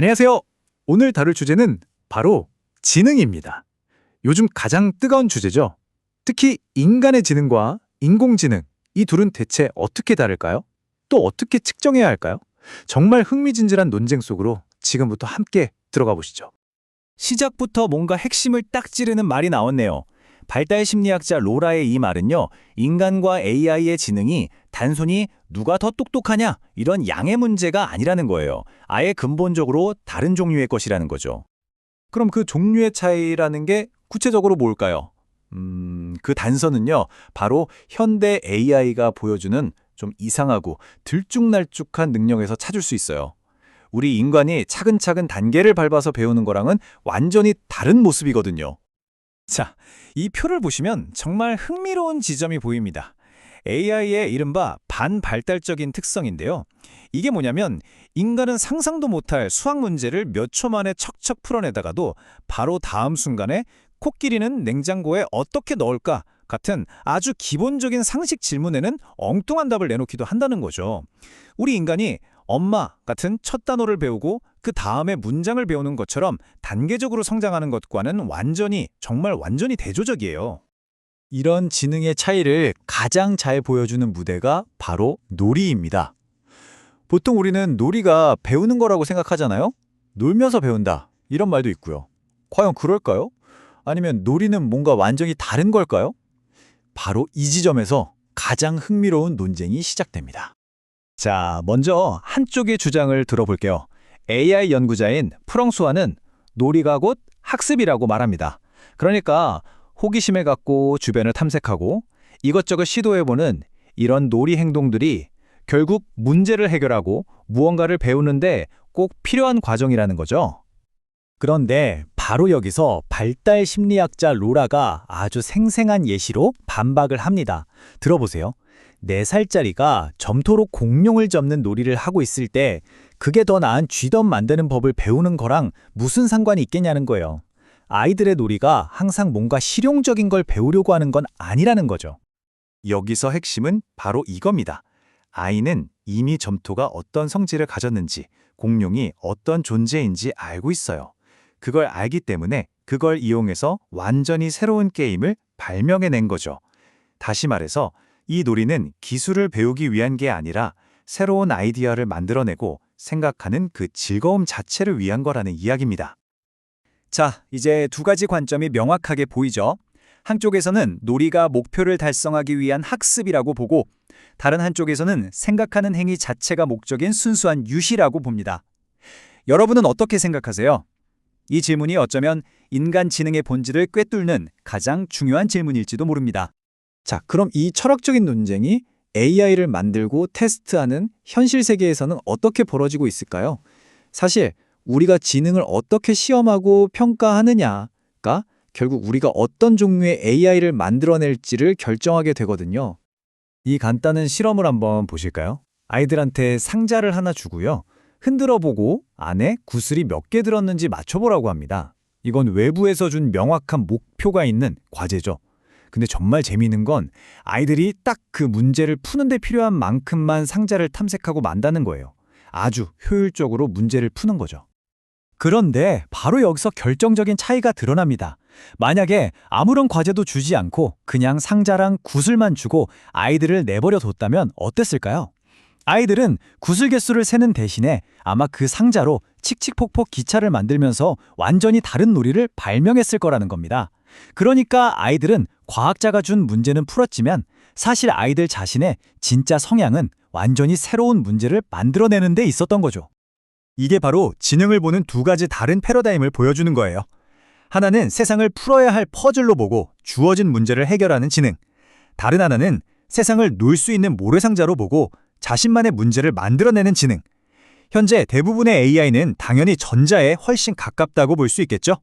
안녕하세요. 오늘 다룰 주제는 바로 지능입니다. 요즘 가장 뜨거운 주제죠. 특히 인간의 지능과 인공지능, 이 둘은 대체 어떻게 다를까요? 또 어떻게 측정해야 할까요? 정말 흥미진진한 논쟁 속으로 지금부터 함께 들어가 보시죠. 시작부터 뭔가 핵심을 딱 찌르는 말이 나왔네요. 발달 심리학자 로라의 이 말은요, 인간과 AI의 지능이 단순히 누가 더 똑똑하냐 이런 양의 문제가 아니라는 거예요. 아예 근본적으로 다른 종류의 것이라는 거죠. 그럼 그 종류의 차이라는 게 구체적으로 뭘까요? 그 단서는요, 바로 현대 AI가 보여주는 좀 이상하고 들쭉날쭉한 능력에서 찾을 수 있어요. 우리 인간이 차근차근 단계를 밟아서 배우는 거랑은 완전히 다른 모습이거든요. 자, 이 표를 보시면 정말 흥미로운 지점이 보입니다. AI의 이른바 반발달적인 특성인데요. 이게 뭐냐면 인간은 상상도 못할 수학 문제를 몇 초 만에 척척 풀어내다가도 바로 다음 순간에 코끼리는 냉장고에 어떻게 넣을까 같은 아주 기본적인 상식 질문에는 엉뚱한 답을 내놓기도 한다는 거죠. 우리 인간이 엄마 같은 첫 단어를 배우고 그 다음에 문장을 배우는 것처럼 단계적으로 성장하는 것과는 정말 완전히 대조적이에요. 이런 지능의 차이를 가장 잘 보여주는 무대가 바로 놀이입니다. 보통 우리는 놀이가 배우는 거라고 생각하잖아요? 놀면서 배운다, 이런 말도 있고요. 과연 그럴까요? 아니면 놀이는 뭔가 완전히 다른 걸까요? 바로 이 지점에서 가장 흥미로운 논쟁이 시작됩니다. 자, 먼저 한쪽의 주장을 들어볼게요. AI 연구자인 프렁수아는 놀이가 곧 학습이라고 말합니다. 그러니까 호기심을 갖고 주변을 탐색하고 이것저것 시도해보는 이런 놀이 행동들이 결국 문제를 해결하고 무언가를 배우는데 꼭 필요한 과정이라는 거죠. 그런데 바로 여기서 발달 심리학자 로라가 아주 생생한 예시로 반박을 합니다. 들어보세요. 4살짜리가 점토로 공룡을 접는 놀이를 하고 있을 때 그게 더 나은 쥐덤 만드는 법을 배우는 거랑 무슨 상관이 있겠냐는 거예요. 아이들의 놀이가 항상 뭔가 실용적인 걸 배우려고 하는 건 아니라는 거죠. 여기서 핵심은 바로 이겁니다. 아이는 이미 점토가 어떤 성질을 가졌는지, 공룡이 어떤 존재인지 알고 있어요. 그걸 알기 때문에 그걸 이용해서 완전히 새로운 게임을 발명해낸 거죠. 다시 말해서 이 놀이는 기술을 배우기 위한 게 아니라 새로운 아이디어를 만들어내고 생각하는 그 즐거움 자체를 위한 거라는 이야기입니다. 자, 이제 두 가지 관점이 명확하게 보이죠? 한쪽에서는 놀이가 목표를 달성하기 위한 학습이라고 보고 다른 한쪽에서는 생각하는 행위 자체가 목적인 순수한 유희라고 봅니다. 여러분은 어떻게 생각하세요? 이 질문이 어쩌면 인간 지능의 본질을 꿰뚫는 가장 중요한 질문일지도 모릅니다. 자, 그럼 이 철학적인 논쟁이 AI를 만들고 테스트하는 현실 세계에서는 어떻게 벌어지고 있을까요? 사실 우리가 지능을 어떻게 시험하고 평가하느냐가 결국 우리가 어떤 종류의 AI를 만들어낼지를 결정하게 되거든요. 이 간단한 실험을 한번 보실까요? 아이들한테 상자를 하나 주고요. 흔들어 보고 안에 구슬이 몇 개 들었는지 맞춰보라고 합니다. 이건 외부에서 준 명확한 목표가 있는 과제죠. 근데 정말 재미있는 건 아이들이 딱 그 문제를 푸는 데 필요한 만큼만 상자를 탐색하고 만다는 거예요. 아주 효율적으로 문제를 푸는 거죠. 그런데 바로 여기서 결정적인 차이가 드러납니다. 만약에 아무런 과제도 주지 않고 그냥 상자랑 구슬만 주고 아이들을 내버려 뒀다면 어땠을까요? 아이들은 구슬 개수를 세는 대신에 아마 그 상자로 칙칙폭폭 기차를 만들면서 완전히 다른 놀이를 발명했을 거라는 겁니다. 그러니까 아이들은 과학자가 준 문제는 풀었지만 사실 아이들 자신의 진짜 성향은 완전히 새로운 문제를 만들어내는 데 있었던 거죠. 이게 바로 지능을 보는 두 가지 다른 패러다임을 보여주는 거예요. 하나는 세상을 풀어야 할 퍼즐로 보고 주어진 문제를 해결하는 지능. 다른 하나는 세상을 놀 수 있는 모래상자로 보고 자신만의 문제를 만들어내는 지능. 현재 대부분의 AI는 당연히 전자에 훨씬 가깝다고 볼 수 있겠죠?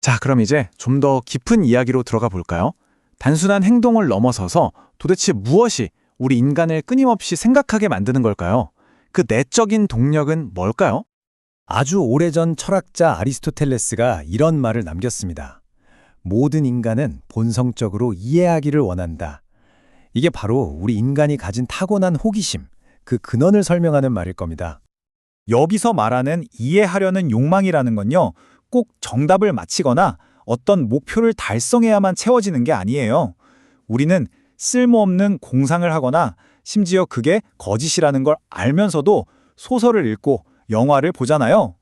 자, 그럼 이제 좀 더 깊은 이야기로 들어가 볼까요? 단순한 행동을 넘어서서 도대체 무엇이 우리 인간을 끊임없이 생각하게 만드는 걸까요? 그 내적인 동력은 뭘까요? 아주 오래전 철학자 아리스토텔레스가 이런 말을 남겼습니다. 모든 인간은 본성적으로 이해하기를 원한다. 이게 바로 우리 인간이 가진 타고난 호기심, 그 근원을 설명하는 말일 겁니다. 여기서 말하는 이해하려는 욕망이라는 건요, 꼭 정답을 맞히거나 어떤 목표를 달성해야만 채워지는 게 아니에요. 우리는 쓸모없는 공상을 하거나 심지어 그게 거짓이라는 걸 알면서도 소설을 읽고 영화를 보잖아요.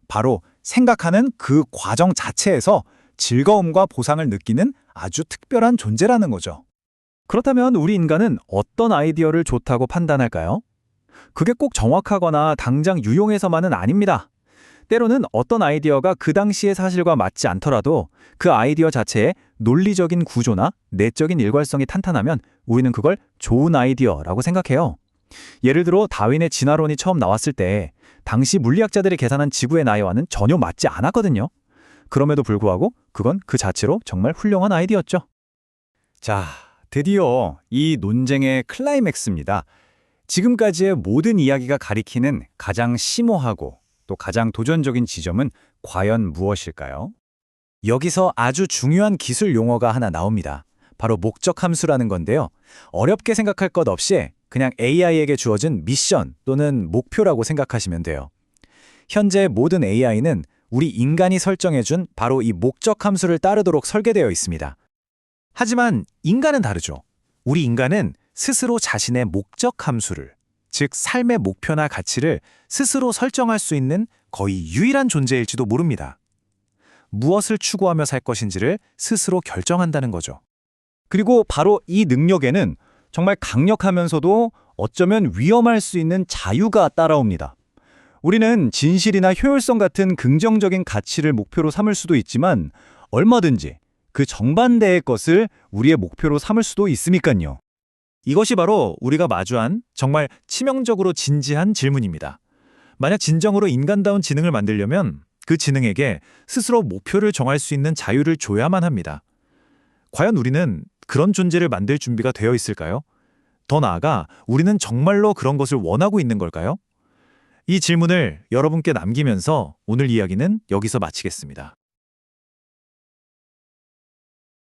바로 생각하는 그 과정 자체에서 즐거움과 보상을 느끼는 아주 특별한 존재라는 거죠. 그렇다면 우리 인간은 어떤 아이디어를 좋다고 판단할까요? 그게 꼭 정확하거나 당장 유용해서만은 아닙니다. 때로는 어떤 아이디어가 그 당시의 사실과 맞지 않더라도 그 아이디어 자체의 논리적인 구조나 내적인 일관성이 탄탄하면 우리는 그걸 좋은 아이디어라고 생각해요. 예를 들어 다윈의 진화론이 처음 나왔을 때 당시 물리학자들이 계산한 지구의 나이와는 전혀 맞지 않았거든요. 그럼에도 불구하고 그건 그 자체로 정말 훌륭한 아이디어였죠. 자, 드디어 이 논쟁의 클라이맥스입니다. 지금까지의 모든 이야기가 가리키는 가장 심오하고 또 가장 도전적인 지점은 과연 무엇일까요? 여기서 아주 중요한 기술 용어가 하나 나옵니다. 바로 목적 함수라는 건데요. 어렵게 생각할 것 없이 그냥 AI에게 주어진 미션 또는 목표라고 생각하시면 돼요. 현재 모든 AI는 우리 인간이 설정해준 바로 이 목적 함수를 따르도록 설계되어 있습니다. 하지만 인간은 다르죠. 우리 인간은 스스로 자신의 목적 함수를, 즉 삶의 목표나 가치를 스스로 설정할 수 있는 거의 유일한 존재일지도 모릅니다. 무엇을 추구하며 살 것인지를 스스로 결정한다는 거죠. 그리고 바로 이 능력에는 정말 강력하면서도 어쩌면 위험할 수 있는 자유가 따라옵니다. 우리는 진실이나 효율성 같은 긍정적인 가치를 목표로 삼을 수도 있지만 얼마든지 그 정반대의 것을 우리의 목표로 삼을 수도 있으니까요. 이것이 바로 우리가 마주한 정말 치명적으로 진지한 질문입니다. 만약 진정으로 인간다운 지능을 만들려면 그 지능에게 스스로 목표를 정할 수 있는 자유를 줘야만 합니다. 과연 우리는 그런 존재를 만들 준비가 되어 있을까요? 더 나아가 우리는 정말로 그런 것을 원하고 있는 걸까요? 이 질문을 여러분께 남기면서 오늘 이야기는 여기서 마치겠습니다.